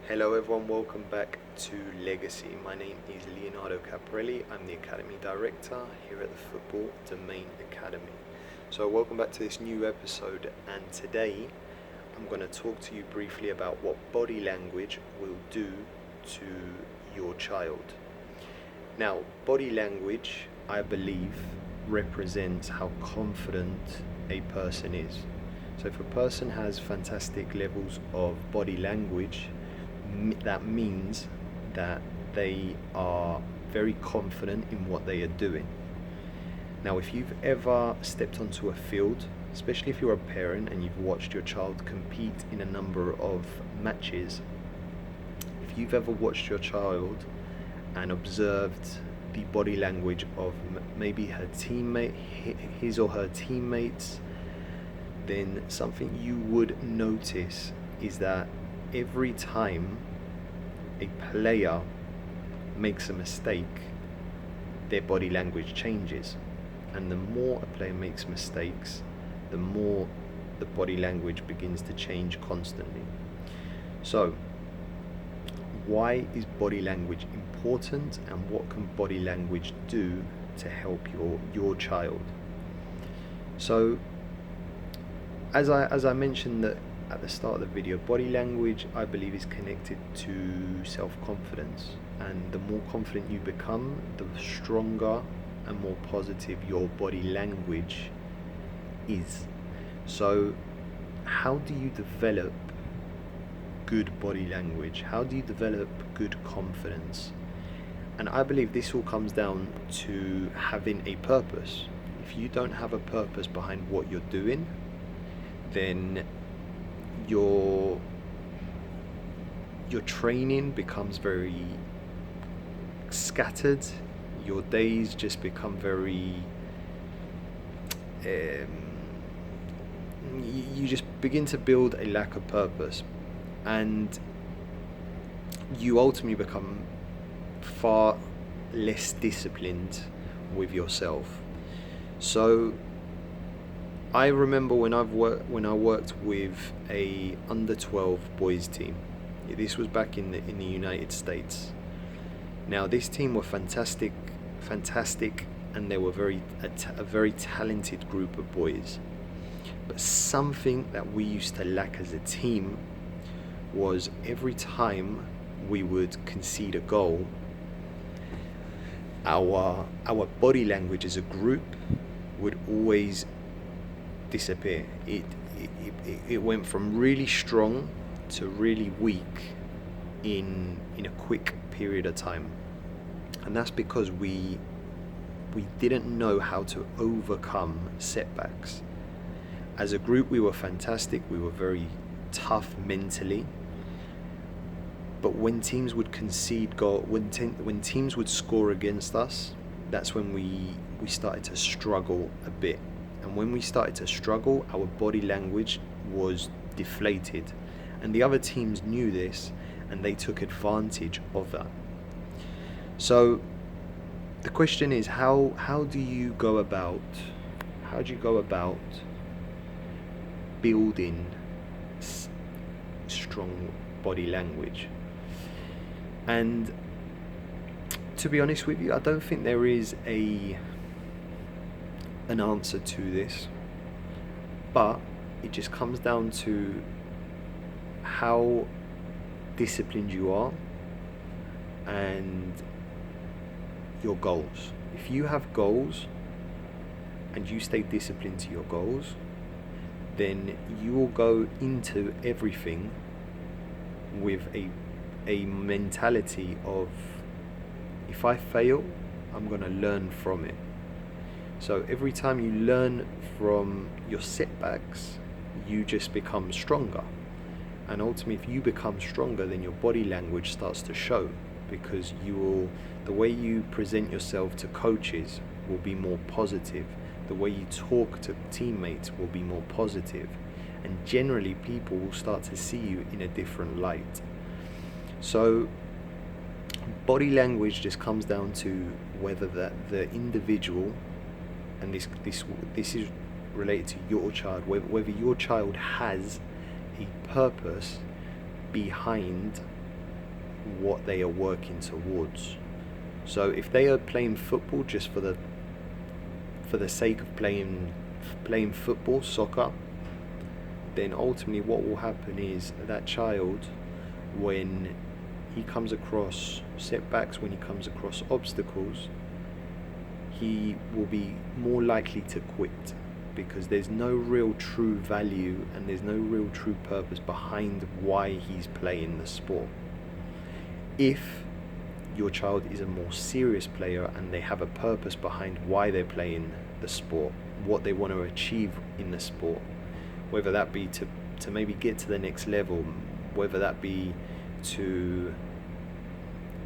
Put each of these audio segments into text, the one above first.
Hello everyone, welcome back to Legacy. My name is Leonardo Caprelli. I'm the Academy Director here at the Football Domain Academy. So welcome back to this new episode, and today I'm going to talk to you briefly about what body language will do to your child. Now, body language, I believe, represents how confident a person is. So if a person has fantastic levels of body language, that means that they are very confident in what they are doing. Now, if you've ever stepped onto a field, especially if you're a parent and you've watched your child compete in a number of matches, if you've ever watched your child and observed the body language of maybe her teammate, his or her teammates, then something you would notice is that every time a player makes a mistake, their body language changes. And the more a player makes mistakes, the more the body language begins to change constantly. So, why is body language important, and what can body language do to help your child? So, as I mentioned that at the start of the video, body language, I believe, is connected to self-confidence, and the more confident you become, the stronger and more positive your body language is. So how do you develop good body language? How do you develop good confidence? And I believe this all comes down to having a purpose. If you don't have a purpose behind what you're doing, then your training becomes very scattered. Your days just become very you just begin to build a lack of purpose, and you ultimately become far less disciplined with yourself. So I remember when I worked with a under 12 boys team. This was back in the United States. Now, this team were fantastic, and they were a very talented group of boys. But something that we used to lack as a team was every time we would concede a goal, our body language as a group would always disappear. It went from really strong to really weak in a quick period of time, and that's because we didn't know how to overcome setbacks. As a group, we were fantastic. We were very tough mentally, but when teams would concede goal, when teams would score against us, that's when we started to struggle a bit. And when we started to struggle, our body language was deflated. And the other teams knew this, and they took advantage of that. So the question is, how do you go about building strong body language? And to be honest with you, I don't think there is an answer to this, but it just comes down to how disciplined you are and your goals. If you have goals and you stay disciplined to your goals, then you will go into everything with a mentality of, if I fail, I'm going to learn from it. So every time you learn from your setbacks, you just become stronger. And ultimately, if you become stronger, then your body language starts to show, because the way you present yourself to coaches will be more positive. The way you talk to teammates will be more positive. And generally, people will start to see you in a different light. So body language just comes down to whether the individual, and this is related to your child, whether your child has a purpose behind what they are working towards. So if they are playing football just for the sake of playing football, soccer, then ultimately what will happen is that child, when he comes across setbacks, when he comes across obstacles, he will be more likely to quit, because there's no real true value and there's no real true purpose behind why he's playing the sport. If your child is a more serious player and they have a purpose behind why they're playing the sport, what they want to achieve in the sport, whether that be to maybe get to the next level, whether that be to,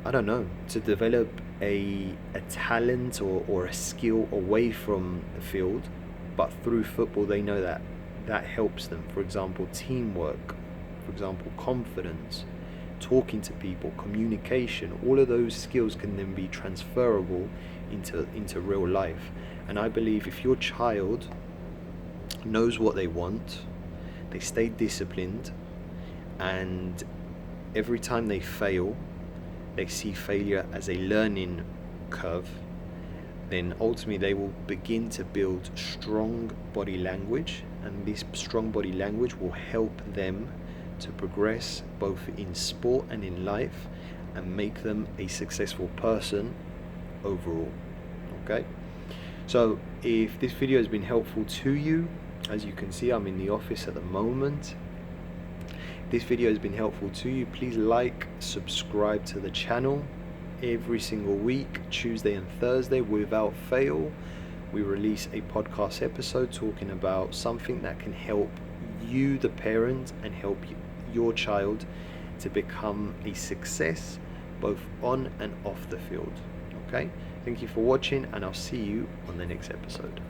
I don't know, to develop a talent or a skill away from the field, but through football they know that helps them. For example, teamwork, for example, confidence, talking to people, communication, all of those skills can then be transferable into real life. And I believe if your child knows what they want, they stay disciplined, and every time they fail, they see failure as a learning curve, then ultimately they will begin to build strong body language, and this strong body language will help them to progress both in sport and in life, and make them a successful person overall. Okay, so if this video has been helpful to you, as you can see, I'm in the office at the moment. If this video has been helpful to you, please like, subscribe to the channel. Every single week, Tuesday and Thursday, without fail, we release a podcast episode talking about something that can help you, the parent, and help your child to become a success both on and off the field. Okay, thank you for watching, and I'll see you on the next episode.